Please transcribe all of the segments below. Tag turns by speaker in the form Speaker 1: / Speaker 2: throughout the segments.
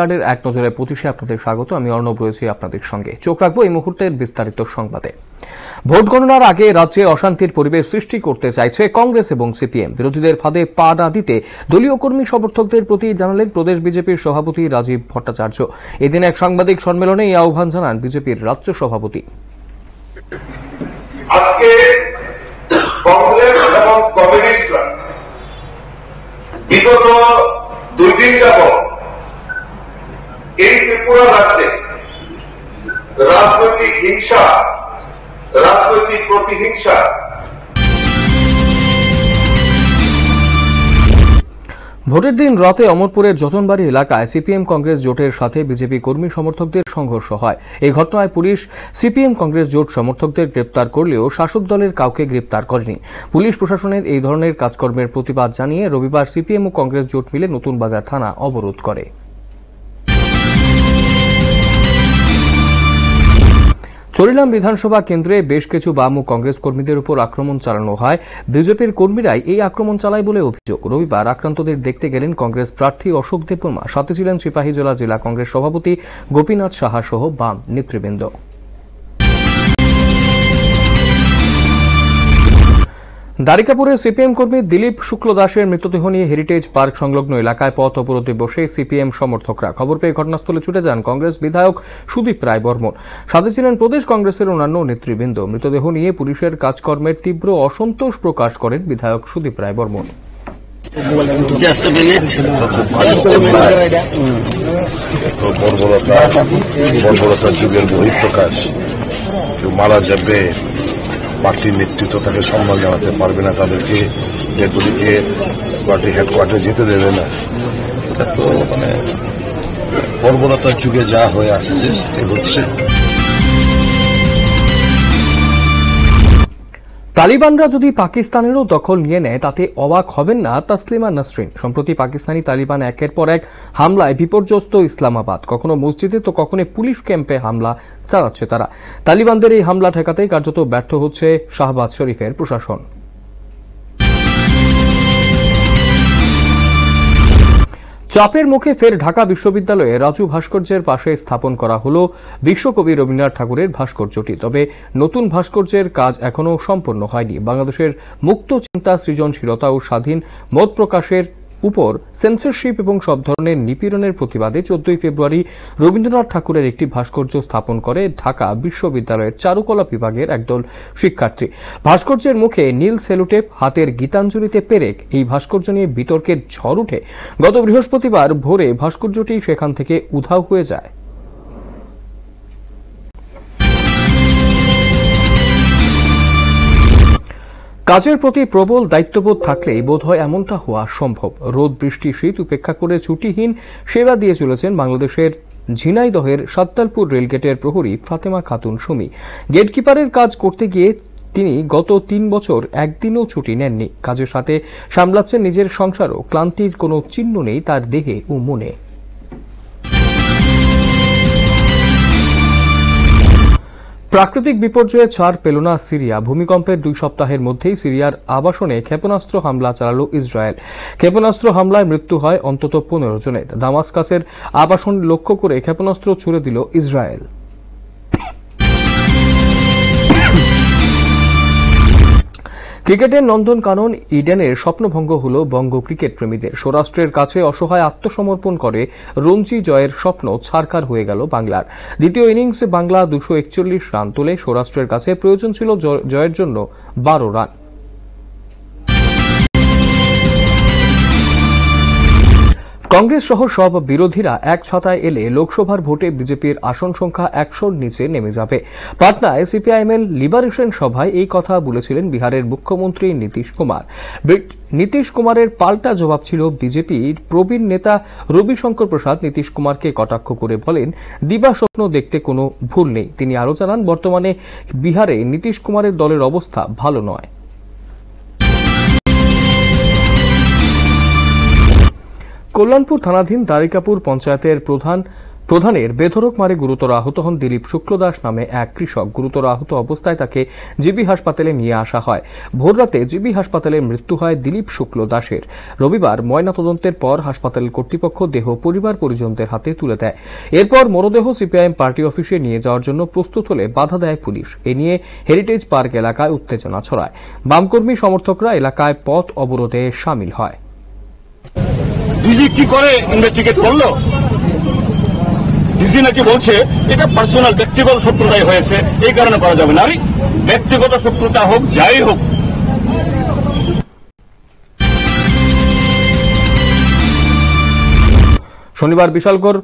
Speaker 1: গার্ডের এক নজরে 25-এ আপনাদের স্বাগত। আমি অর্ণব রয়েছি আপনাদের সঙ্গে। চোখ রাখবো এই মুহূর্তের বিস্তারিত সংবাদে। ভোট গণনার আগে রাজ্যে অশান্তির পরিবেশ সৃষ্টি করতে চাইছে কংগ্রেস এবং সিপিএম। বিরোধীদের ফাঁদে পা না দিতে দলীয় কর্মী সমর্থকদের প্রতি জানালেন প্রদেশ বিজেপির সভাপতি রাজীব ভট্টাচার্য। এদিন এক সাংবাদিক সম্মেলনে এই আহ্বান জানান বিজেপির রাজ্য সভাপতি।
Speaker 2: আজকে কংগ্রেস এবং কমিউনিস্টরা বিগত 2 দিন যাবৎ এই ত্রিপুরা রাজ্যে রাজনৈতিক হিংসা, রাজনৈতিক প্রতিহিংসা,
Speaker 1: ভোটের দিন রাতে অমরপুরের যতনবাড়ি এলাকায় সিপিএম কংগ্রেস জোটের সাথে বিজেপি কর্মী সমর্থকদের সংঘর্ষ হয়। এই ঘটনায় পুলিশ সিপিএম কংগ্রেস জোট সমর্থকদের গ্রেপ্তার করলেও শাসক দলের কাউকে গ্রেপ্তার করেনি। পুলিশ প্রশাসনের এই ধরনের কাজকর্মের প্রতিবাদ জানিয়ে রবিবার সিপিএম ও কংগ্রেস জোট মিলে নতুন বাজার থানা অবরোধ করে। চরিলাম বিধানসভা কেন্দ্রে বেশ কিছু বাম ও কংগ্রেস কর্মীদের উপর আক্রমণ চালানো হয়। বিজেপির কর্মীরাই এই আক্রমণ চালায় বলে অভিযোগ। রবিবার আক্রান্তদের দেখতে গেলেন কংগ্রেস প্রার্থী অশোক দেববর্মা, সাথে ছিলেন সিপাহীজলা জেলা কংগ্রেস সভাপতি গোপীনাথ সাহা সহ বাম নেতৃবৃন্দ। দ্বারিকাপুরে সিপিএম কর্মী দিলীপ শুক্ল দাসের মৃতদেহ নিয়ে হেরিটেজ পার্ক সংলগ্ন এলাকায় পথ অবরোধে বসে সিপিএম সমর্থকরা। খবর পেয়ে ঘটনাস্থলে ছুটে যান কংগ্রেস বিধায়ক সুদীপ রায় বর্মন, সাথে ছিলেন প্রদেশ কংগ্রেসের অন্যান্য নেতৃবৃন্দ। মৃতদেহ নিয়ে পুলিশের কাজকর্মের তীব্র অসন্তোষ প্রকাশ করেন বিধায়ক সুদীপ রায় বর্মন।
Speaker 3: বর্বরতার যুগের বহিঃপ্রকাশ। কেউ মারা যাবে, পার্টির নেতৃত্ব তাকে সম্মান জানাতে পারবে না, তাদেরকে ডেপুটিকে পার্টি হেডকোয়ার্টারে যেতে দেবে না। এটা তো বর্বরতার যুগে যা হয়ে আসছে সেটাই হচ্ছে।
Speaker 1: তালিবানরা যদি পাকিস্তানেরও দখল নিয়ে নেয় তাতে অবাক হবেন না তাসলিমা নাসরিন। সম্প্রতি পাকিস্তানি তালিবান একের পর এক হামলায় বিপর্যস্ত ইসলামাবাদ। কখনো মসজিদে তো কখনো পুলিশ ক্যাম্পে হামলা চালাচ্ছে তারা। তালিবানদের এই হামলা ঠেকাতে কার্যত ব্যর্থ হচ্ছে শাহবাজ শরীফের প্রশাসন। চাপের মুখে ফের ঢাকা বিশ্ববিদ্যালয়ে রাজু ভাস্কর্যের পাশে স্থাপন করা হল বিশ্বকবি রবীন্দ্রনাথ ঠাকুরের ভাস্কর্যটি। তবে নতুন ভাস্কর্যের কাজ এখনও সম্পন্ন হয়নি। বাংলাদেশের মুক্ত চিন্তা, সৃজনশীলতা ও স্বাধীন মত প্রকাশের উপর সেন্সরশিপ এবং সব ধরনের নিপীড়নের প্রতিবাদে 14 ফেব্রুয়ারি রবীন্দ্রনাথ ঠাকুরের একটি ভাস্কর্য স্থাপন করে ঢাকা বিশ্ববিদ্যালয়ের চারুকলা বিভাগের একদল শিক্ষার্থী। ভাস্কর্যের মুখে নীল সেলুটেপ, হাতের গীতাঞ্জলিতে পেরেক, এই ভাস্কর্য নিয়ে বিতর্কের ঝড় উঠে গত বৃহস্পতিবার ভোরে ভাস্কর্যটি সেখান থেকে উধাও হয়ে যায়। কাজের প্রতি প্রবল দায়িত্ববোধ থাকলেই বোধহয় এমনটা হওয়া সম্ভব। রোদ, বৃষ্টি, শীত উপেক্ষা করে ছুটিহীন সেবা দিয়ে চলেছেন বাংলাদেশের ঝিনাইদহের সাত্তালপুর রেলগেটের প্রহরী ফাতেমা খাতুন সুমি। গেটকিপারের কাজ করতে গিয়ে তিনি গত 3 বছর একদিনও ছুটি নেননি। কাজের সাথে সামলাচ্ছেন নিজের সংসারও। ক্লান্তির কোনো চিহ্ন নেই তার দেহে ও মনে। প্রাকৃতিক বিপর্যয়ে ছাড় পেল না সিরিয়া। ভূমিকম্পের 2 সপ্তাহের মধ্যেই সিরিয়ার আবাসনে ক্ষেপণাস্ত্র হামলা চালাল ইসরায়েল। ক্ষেপণাস্ত্র হামলায় মৃত্যু হয় অন্তত 15 জনের। দামাস্কাসের আবাসন লক্ষ্য করে ক্ষেপণাস্ত্র ছুড়ে দিল ইসরায়েল। ক্রিকেটের নন্দনকানন ইডেনের স্বপ্নভঙ্গ হল বঙ্গ ক্রিকেট প্রেমীদের। সৌরাষ্ট্রের কাছে অসহায় আত্মসমর্পণ করে রঞ্জি জয়ের স্বপ্ন ছারখার হয়ে গেল বাংলার। দ্বিতীয় ইনিংসে বাংলা 241 রান তোলে। সৌরাষ্ট্রের কাছে প্রয়োজন ছিল জয়ের জন্য 12 রান। কংগ্রেস সহ সব বিরোধীরা এক ছাতায় এলে লোকসভার ভোটে বিজেপির আসন সংখ্যা 100-র নিচে নেমে যাবে। পাটনায় সিপিআইএম লিবারেশন সভায় এই কথা বলেছিলেন বিহারের মুখ্যমন্ত্রী নীতিশ কুমার। নীতিশ কুমারের পাল্টা জবাব ছিল বিজেপির প্রবীণ নেতা রবিশঙ্কর প্রসাদ নীতিশ কুমারকে কটাক্ষ করে বলেন, দিবা স্বপ্ন দেখতে কোনো ভুল নেই। তিনি আরও জানান, বর্তমানে বিহারে নীতিশ কুমারের দলের অবস্থা ভালো নয়। কল্যাণপুর থানাধীন দ্বারিকাপুর পঞ্চায়েতের প্রধান প্রধানের বেধড়ক মারে গুরুতর আহত হন দিলীপ শুক্লদাস নামে এক কৃষক। গুরুতর আহত অবস্থায় তাকে জিবি হাসপাতালে নিয়ে আসা হয়। ভোররাতে জিবি হাসপাতালে মৃত্যু হয় দিলীপ শুক্লদাসের। রবিবার ময়নাতদন্তের পর হাসপাতালের কর্তৃপক্ষ দেহ পরিবার পরিজনদের হাতে তুলে দেয়। এরপর মরদেহ সিপিআইএম পার্টি অফিসে নিয়ে যাওয়ার জন্য প্রস্তুত হলে বাধা দেয় পুলিশ। এ নিয়ে হেরিটেজ পার্ক এলাকায় উত্তেজনা ছড়ায়। বামকর্মী সমর্থকরা এলাকায় পথ অবরোধে সামিল হয়।
Speaker 4: ডিজি কি করে ইনভেস্টিগেট করলো? ডিজি নাকি বলছে এটা পার্সোনাল ব্যক্তিগত শত্রুতাই হয়েছে, এই কারণে করা যাবে না। ব্যক্তিগত শত্রুতা হোক, যাই হোক,
Speaker 1: শনিবার বিশালগড়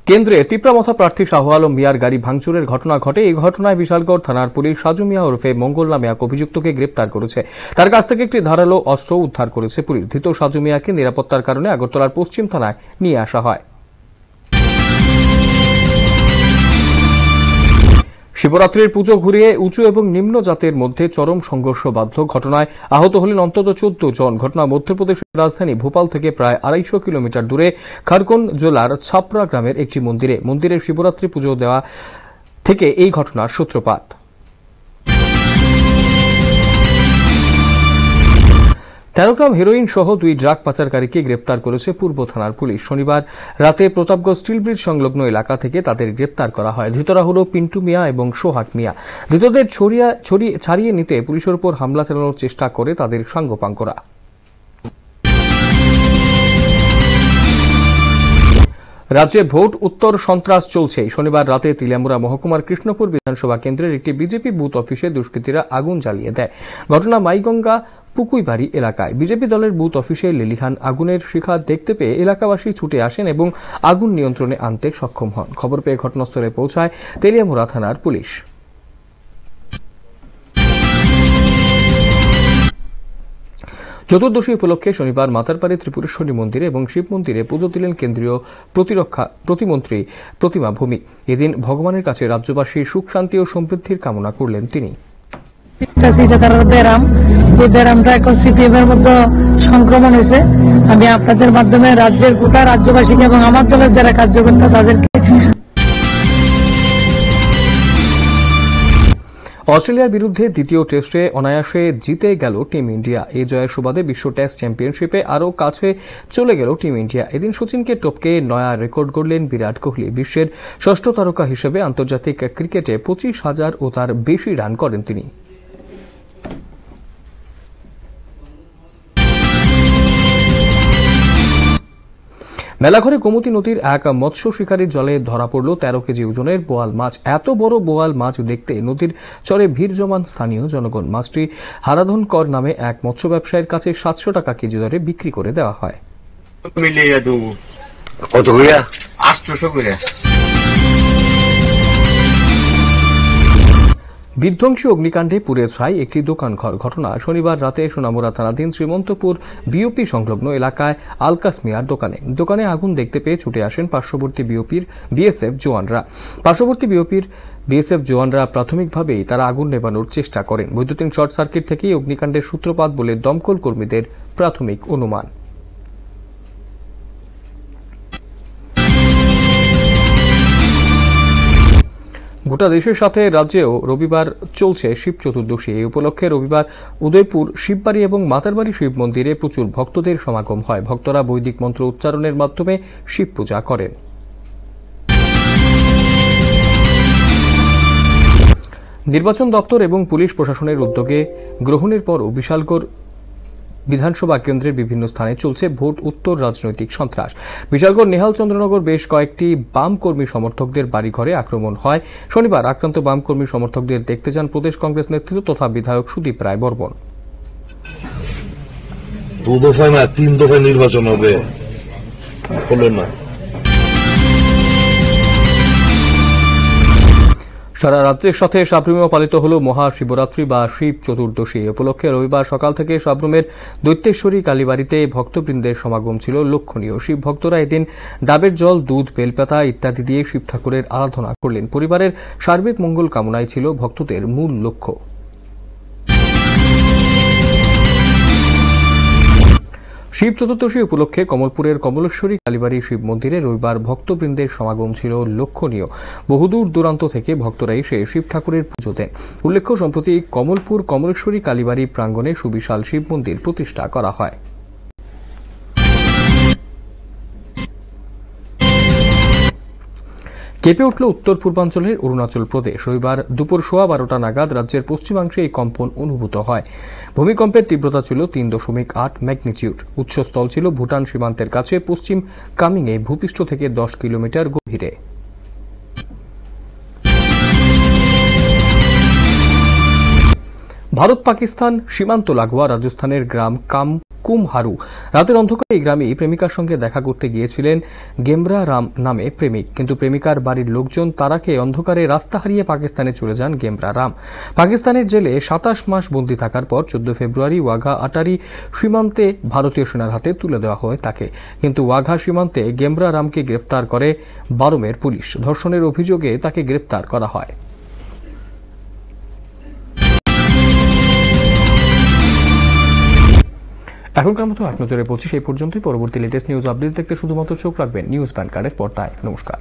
Speaker 1: কেন্দ্রে তিপ্রামথা প্রার্থী শাহ আলম মিয়ার গাড়ি ভাঙচুরের ঘটনা ঘটে। এই ঘটনায় বিশালগড় থানার পুলিশ সাজু মিয়া ওরফে মঙ্গল নামে এক অভিযুক্তকে গ্রেপ্তার করেছে। তার কাছ থেকে একটি ধারালো অস্ত্র উদ্ধার করেছে পুলিশ। ধৃত সাজু মিয়াকে নিরাপত্তার কারণে আগরতলার পশ্চিম থানায় নিয়ে আসা হয়। শিবরাত্রির পুজো ঘুরিয়ে উঁচু এবং নিম্ন জাতের মধ্যে চরম সংঘর্ষ বাধল। ঘটনায় আহত হলেন অন্তত 14 জন। ঘটনা মধ্যপ্রদেশের রাজধানী ভোপাল থেকে প্রায় 250 কিলোমিটার দূরে খারগোন জেলার ছাপড়া গ্রামের একটি মন্দিরে শিবরাত্রি পুজো দেওয়া থেকে এই ঘটনার সূত্রপাত। তেরোগ্রাম হেরোইন সহ 2 ড্রাগ পাচারকারীকে গ্রেপ্তার করেছে পূর্ব থানার পুলিশ। শনিবার রাতে প্রতাপগড় স্টিল ব্রিজ সংলগ্ন এলাকা থেকে তাদের গ্রেপ্তার করা হয়। ধৃতরা হল পিন্টু মিয়া এবং সোহাগ মিয়া। ধৃতদের ছাড়িয়ে নিতে পুলিশের উপর হামলা চালানোর চেষ্টা করে তাদের সাঙ্গপাঙ্গরা। রাজ্যে ভোট উত্তর সন্ত্রাস চলছে। শনিবার রাতে তিলিয়ামুড়া মহকুমার কৃষ্ণপুর বিধানসভা কেন্দ্রের একটি বিজেপি বুথ অফিসে দুষ্কৃতীরা আগুন জ্বালিয়ে দেয়। ঘটনা মাইগঙ্গা পুকুইবাড়ি এলাকায়। বিজেপি দলের বুথ অফিসে লেলিহান আগুনের শিখা দেখতে পেয়ে এলাকাবাসী ছুটে আসেন এবং আগুন নিয়ন্ত্রণে আনতে সক্ষম হন। খবর পেয়ে ঘটনাস্থলে পৌঁছায় তেলিয়ামুড়া থানার পুলিশ। চতুর্দশী উপলক্ষে শনিবার মাতারবাড়ি ত্রিপুরেশ্বরী মন্দিরে এবং শিব মন্দিরে পুজো দিলেন কেন্দ্রীয় প্রতিমন্ত্রী প্রতিমা ভৌমিক। এদিন ভগবানের কাছে রাজ্যবাসীর সুখ শান্তি ও সমৃদ্ধির কামনা করলেন তিনি। ব্যারামটা এখন সিপিএম এর মধ্যে সংক্রমণ হয়েছে। আমি আপনাদের মাধ্যমে রাজ্যের গোটা রাজ্যবাসীকে এবং আমার দলের যারা কার্যকর্তা তাদেরকে। অস্ট্রেলিয়ার বিরুদ্ধে দ্বিতীয় টেস্টে অনায়াসে জিতে গেল টিম ইন্ডিয়া। এই জয়ের সুবাদে বিশ্ব টেস্ট চ্যাম্পিয়নশিপে আরও কাছে চলে গেল টিম ইন্ডিয়া। এদিন সচিনকে টপকে নয়া রেকর্ড গড়লেন বিরাট কোহলি। বিশ্বের ষষ্ঠ তারকা হিসেবে আন্তর্জাতিক ক্রিকেটে 25,000 ও তার বেশি রান করেন তিনি। মেলাঘরে গোমতী নদীর এক মৎস্য শিকারীর জলে ধরা পড়ল 13 কেজি ওজনের বোয়াল মাছ। এত বড় বোয়াল মাছ দেখতে নদীর চরে ভিড় জমান স্থানীয় জনগণ। মাছটি হারাধন কর নামে এক মৎস্য ব্যবসায়ীর কাছে 700 টাকা কেজি দরে বিক্রি করে দেওয়া হয়।
Speaker 4: কত করে? 800 করে।
Speaker 1: বিধ্বংসী অগ্নিকাণ্ডে পুড়ে ছাই একটি দোকানঘর। ঘটনা শনিবার রাতে সোনামুড়া থানাধীন শ্রীমন্তপুর বিওপি সংলগ্ন এলাকায় আলকাস মিয়ার দোকানে আগুন দেখতে পেয়ে ছুটে আসেন পার্শ্ববর্তী বিএসএফ জওয়ানরা। বিএসএফ জওয়ানরা প্রাথমিকভাবেই তারা আগুন নেভানোর চেষ্টা করেন। বৈদ্যুতিক শর্ট সার্কিট থেকেই অগ্নিকাণ্ডের সূত্রপাত বলে দমকল কর্মীদের প্রাথমিক অনুমান। গোটা দেশের সাথে রাজ্যেও রবিবার চলছে শিব চতুর্দশী। এই উপলক্ষে রবিবার উদয়পুর শিববাড়ি এবং মাতারবাড়ি শিব মন্দিরে প্রচুর ভক্তদের সমাগম হয়। ভক্তরা বৈদিক মন্ত্র উচ্চারণের মাধ্যমে শিব পূজা করেন। নির্বাচন দপ্তর এবং পুলিশ প্রশাসনের উদ্যোগে গ্রহণের পরও বিশালগড় বিধানসভা কেন্দ্রের বিভিন্ন স্থানে চলছে ভোট উত্তর রাজনৈতিক সন্ত্রাস। বিশালগড় নেহাল চন্দ্রনগর বেশ কয়েকটি বাম কর্মী সমর্থকদের বাড়িঘরে আক্রমণ হয়। শনিবার আক্রান্ত বাম কর্মী সমর্থকদের দেখতে যান প্রদেশ কংগ্রেস নেতৃত্ব তথা বিধায়ক সুদীপ রায় বর্মন।
Speaker 3: 2 দফায় না 3 দফায় নির্বাচন হবে, হলো না।
Speaker 1: সারা রাজ্যের সাথে সাবরুমেও পালিত হল মহাশিবরাত্রি বা শিব চতুর্দশী। উপলক্ষে রবিবার সকাল থেকে সাবরুমের দৈত্যেশ্বরী কালীবাড়িতে ভক্তবৃন্দের সমাগম ছিল লক্ষণীয়। শিব ভক্তরা এদিন ডাবের জল, দুধ, বেলপাতা ইত্যাদি দিয়ে শিব ঠাকুরের আরাধনা করলেন। পরিবারের সার্বিক মঙ্গল কামনাই ছিল ভক্তদের মূল লক্ষ্য। শিব চতুর্দশী উপলক্ষে কমলপুরের কমলেশ্বরী কালীবাড়ি শিব মন্দিরে রবিবার ভক্তবৃন্দের সমাগম ছিল লক্ষণীয়। বহুদূর দূরান্ত থেকে ভক্তরা এসে শিব ঠাকুরের পুজো দেন। উল্লেখ্য, সম্প্রতি কমলপুর কমলেশ্বরী কালীবাড়ি প্রাঙ্গণে সুবিশাল শিব মন্দির প্রতিষ্ঠা করা হয়। কেঁপে উঠল উত্তর পূর্বাঞ্চলের অরুণাচল প্রদেশ। রবিবার দুপুর 12:15 নাগাদ রাজ্যের পশ্চিমাংশে এই কম্পন অনুভূত হয়। ভূমিকম্পের তীব্রতা ছিল 3.8 ম্যাগনিটিউড। উৎসস্থল ছিল ভুটান সীমান্তের কাছে পশ্চিম কামিংয়ে, ভূপৃষ্ঠ থেকে 10 কিলোমিটার গভীরে। ভারত পাকিস্তান সীমান্ত লাগোয়া রাজস্থানের গ্রাম কুমহারু। রাতের অন্ধকারে এই গ্রামে প্রেমিকার সঙ্গে দেখা করতে গিয়েছিলেন গেমরা রাম নামে প্রেমিক, কিন্তু প্রেমিকার বাড়ির লোকজন তারাকে অন্ধকারে রাস্তা হারিয়ে পাকিস্তানে চলে যান গেমরা রাম। পাকিস্তানের জেলে 27 মাস বন্দী থাকার পর 14 ফেব্রুয়ারি ওয়াঘা আটারি সীমান্তে ভারতীয় সেনার হাতে তুলে দেওয়া হয় তাকে, কিন্তু ওয়াঘা সীমান্তে গেমরা রামকে গ্রেফতার করে বারমের পুলিশ। ধর্ষণের অভিযোগে তাকে গ্রেফতার করা হয়। এখনকার মতো এক নজরে 25 এই পর্যন্তই। পরবর্তী লেটেস্ট নিউজ আপডেট দেখতে শুধুমাত্র চোখ রাখবেন নিউজ ভ্যানগার্ডের পর্দায়। নমস্কার।